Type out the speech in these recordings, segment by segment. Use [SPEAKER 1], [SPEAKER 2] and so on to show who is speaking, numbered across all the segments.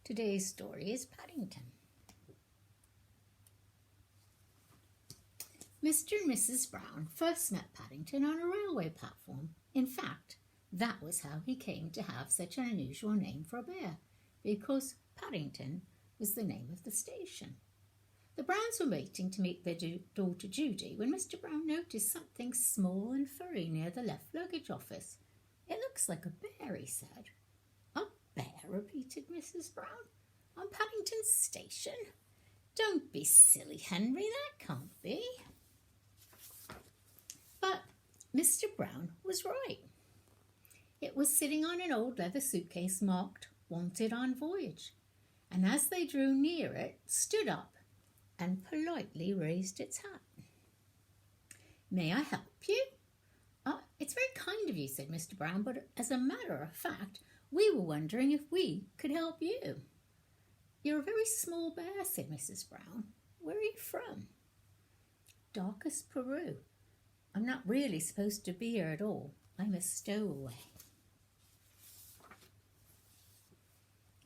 [SPEAKER 1] Today's story is Paddington. Mr. and Mrs. Brown first met Paddington on a railway platform. In fact, that was how he came to have such an unusual name for a bear, because Paddington was the name of the station. The Browns were waiting to meet their daughter Judy when Mr. Brown noticed something small and furry near the left luggage office. "It looks like a bear," he said. "A bear?" repeated Mrs. Brown. "On Paddington Station? Don't be silly, Henry, that can't be." But Mr. Brown was right. It was sitting on an old leather suitcase marked "Wanted on Voyage," and as they drew near it, stood up and politely raised its hat. "May I help you?" "It's very kind of you," said Mr. Brown, "but as a matter of fact, we were wondering if we could help you." "You're a very small bear," said Mrs. Brown. "Where are you from?" "Darkest Peru. I'm not really supposed to be here at all. I'm a stowaway."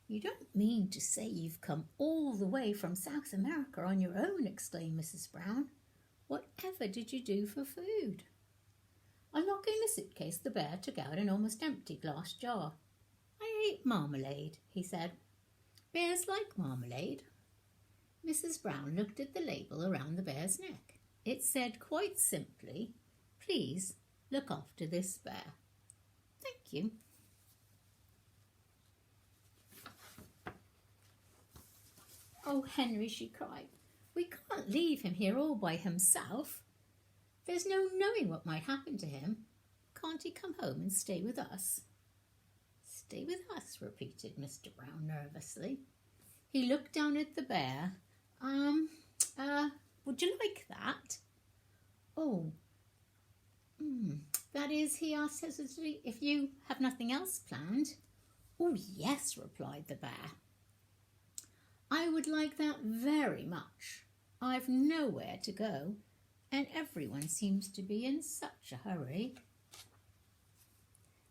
[SPEAKER 1] "You don't mean to say you've come all the way from South America on your own?" exclaimed Mrs. Brown. "Whatever did you do for food?" Unlocking the suitcase, the bear took out an almost empty glass jar. "I ate marmalade," he said. "Bears like marmalade." Mrs. Brown looked at the label around the bear's neck. It said quite simply, "Please look after this bear." "Thank you." "Oh, Henry," she cried, "we can't leave him here all by himself. There's no knowing what might happen to him. Can't he come home and stay with us?" "Stay with us," repeated Mr. Brown nervously. He looked down at the bear. Would you like that?" "Oh, that is," he asked hesitantly, "if you have nothing else planned." "Oh, yes," replied the bear. "I would like that very much. I've nowhere to go, and everyone seems to be in such a hurry."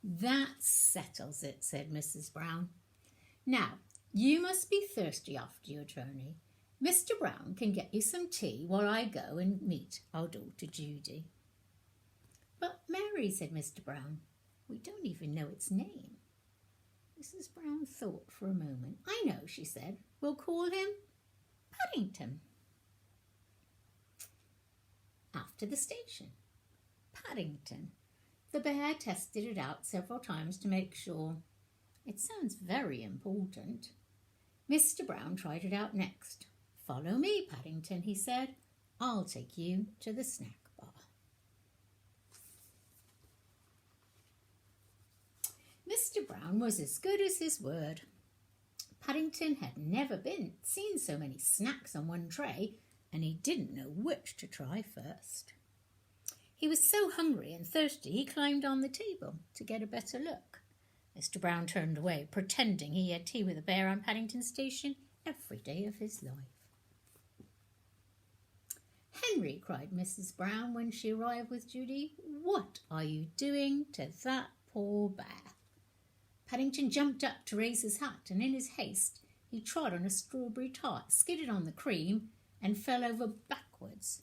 [SPEAKER 1] "That settles it," said Mrs. Brown. "Now, you must be thirsty after your journey. Mr. Brown can get you some tea while I go and meet our daughter Judy." "But Mary," said Mr. Brown, "we don't even know its name." Mrs. Brown thought for a moment. "I know," she said. "We'll call him Paddington." After the station. Paddington. The bear tested it out several times to make sure. "It sounds very important." Mr. Brown tried it out next. "Follow me, Paddington," he said. "I'll take you to the snack bar." Mr. Brown was as good as his word. Paddington had never seen so many snacks on one tray, and he didn't know which to try first. He was so hungry and thirsty he climbed on the table to get a better look. Mr. Brown turned away, pretending he had tea with a bear on Paddington Station every day of his life. "Henry," cried Mrs. Brown when she arrived with Judy, "what are you doing to that poor bear?" Paddington jumped up to raise his hat, and in his haste he trod on a strawberry tart, skidded on the cream, and fell over backwards,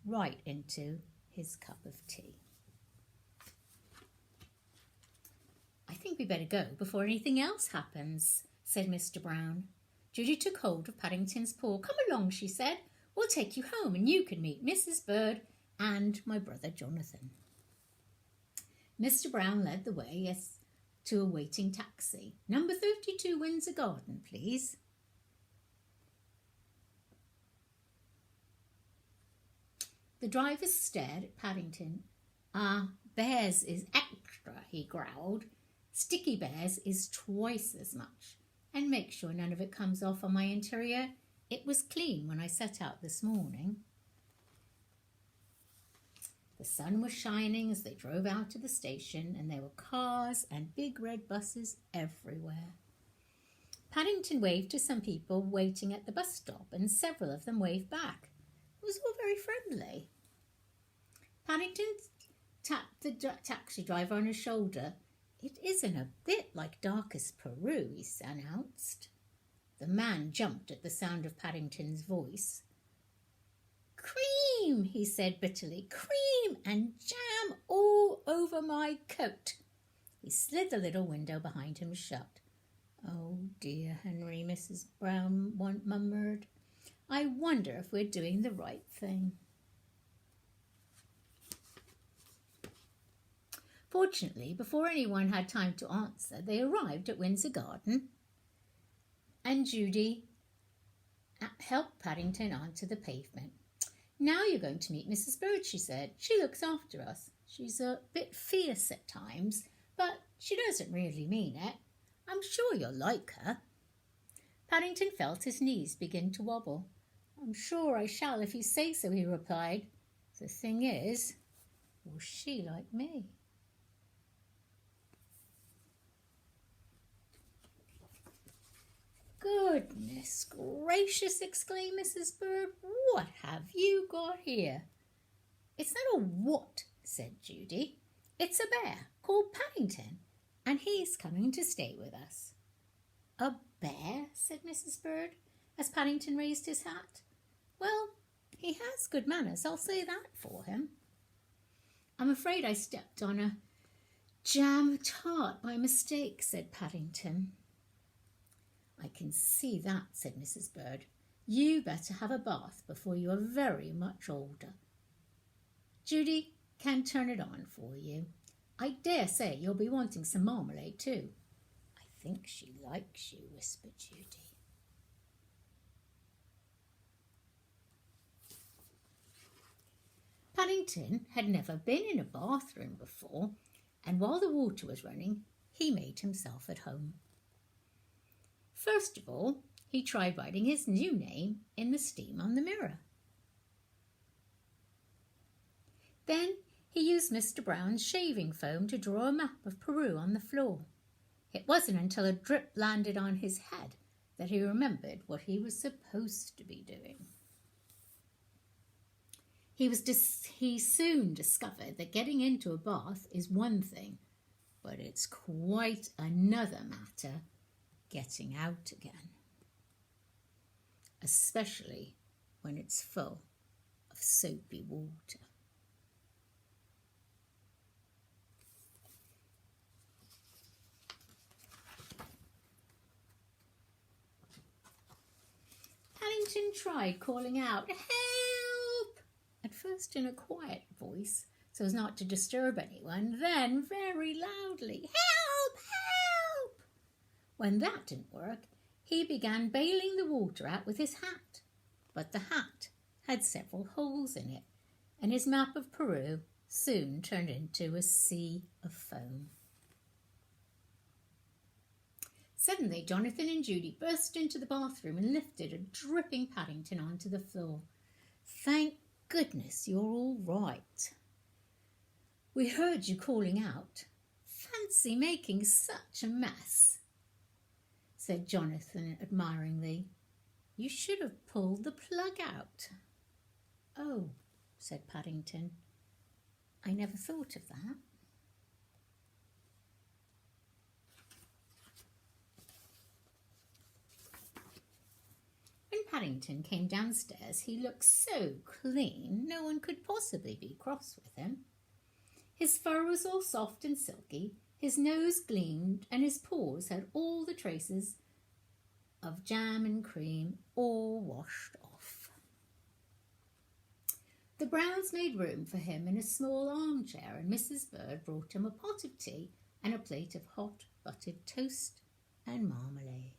[SPEAKER 1] right into his cup of tea. "I think we better go before anything else happens," said Mr. Brown. Judy took hold of Paddington's paw. "Come along," she said. "We'll take you home, and you can meet Mrs. Bird and my brother Jonathan." Mr. Brown led the way to a waiting taxi. "Number 32 Windsor Garden, please." The driver stared at Paddington. Bears is extra," he growled. "Sticky bears is twice as much. And make sure none of it comes off on my interior. It was clean when I set out this morning." The sun was shining as they drove out to the station, and there were cars and big red buses everywhere. Paddington waved to some people waiting at the bus stop, and several of them waved back. It was all very friendly. Paddington tapped the taxi driver on his shoulder. "It isn't a bit like Darkest Peru," he announced. The man jumped at the sound of Paddington's voice. "Cream," he said bitterly. "Cream and jam all over my coat." He slid the little window behind him shut. "Oh dear, Henry," Mrs. Brown murmured. "I wonder if we're doing the right thing." Fortunately, before anyone had time to answer, they arrived at Windsor Garden, and Judy helped Paddington onto the pavement. "Now you're going to meet Mrs. Bird," she said. "She looks after us. She's a bit fierce at times, but she doesn't really mean it. I'm sure you'll like her." Paddington felt his knees begin to wobble. "I'm sure I shall if you say so," he replied. "The thing is, will she like me?" "Goodness gracious!" exclaimed Mrs. Bird. "What have you got here?" "It's not a what," said Judy. "It's a bear called Paddington, and he's coming to stay with us." "A bear?" said Mrs. Bird, as Paddington raised his hat. "Well, he has good manners, I'll say that for him." "I'm afraid I stepped on a jam tart by mistake," said Paddington. "I can see that," said Mrs. Bird. "You better have a bath before you are very much older. Judy can turn it on for you. I dare say you'll be wanting some marmalade too." "I think she likes you," whispered Judy. Paddington had never been in a bathroom before, and while the water was running, he made himself at home. First of all, he tried writing his new name in the steam on the mirror. Then he used Mr. Brown's shaving foam to draw a map of Peru on the floor. It wasn't until a drip landed on his head that he remembered what he was supposed to be doing. He soon discovered that getting into a bath is one thing, but it's quite another matter getting out again, especially when it's full of soapy water. Paddington tried calling out, "Help!" at first in a quiet voice, so as not to disturb anyone, then very loudly, "Help! Help!" When that didn't work, he began bailing the water out with his hat, but the hat had several holes in it, and his map of Peru soon turned into a sea of foam. Suddenly, Jonathan and Judy burst into the bathroom and lifted a dripping Paddington onto the floor. "Thank goodness you're all right. We heard you calling out. Fancy making such a mess," said Jonathan admiringly. "You should have pulled the plug out." "Oh," said Paddington, "I never thought of that." When Paddington came downstairs, he looked so clean no one could possibly be cross with him. His fur was all soft and silky, his nose gleamed, and his paws had all the traces of jam and cream all washed off. The Browns made room for him in a small armchair, and Mrs. Bird brought him a pot of tea and a plate of hot buttered toast and marmalade.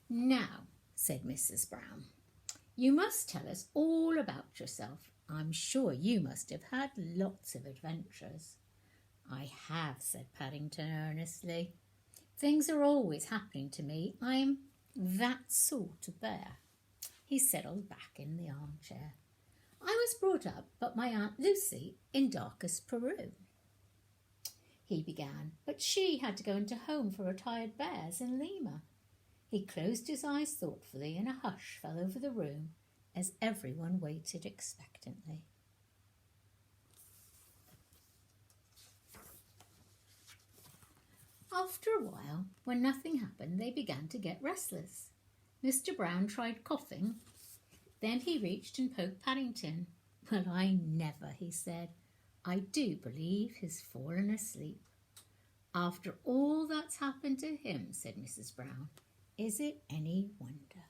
[SPEAKER 1] "Now," said Mrs. Brown, "you must tell us all about yourself. I'm sure you must have had lots of adventures." "I have," said Paddington earnestly. "Things are always happening to me. I'm that sort of bear." He settled back in the armchair. "I was brought up by my Aunt Lucy in darkest Peru," he began, "but she had to go into a home for retired bears in Lima." He closed his eyes thoughtfully, and a hush fell over the room as everyone waited expectantly. After a while, when nothing happened, they began to get restless. Mr. Brown tried coughing. Then he reached and poked Paddington. "Well, I never," he said. "I do believe he's fallen asleep." "After all that's happened to him," said Mrs. Brown. "Is it any wonder?"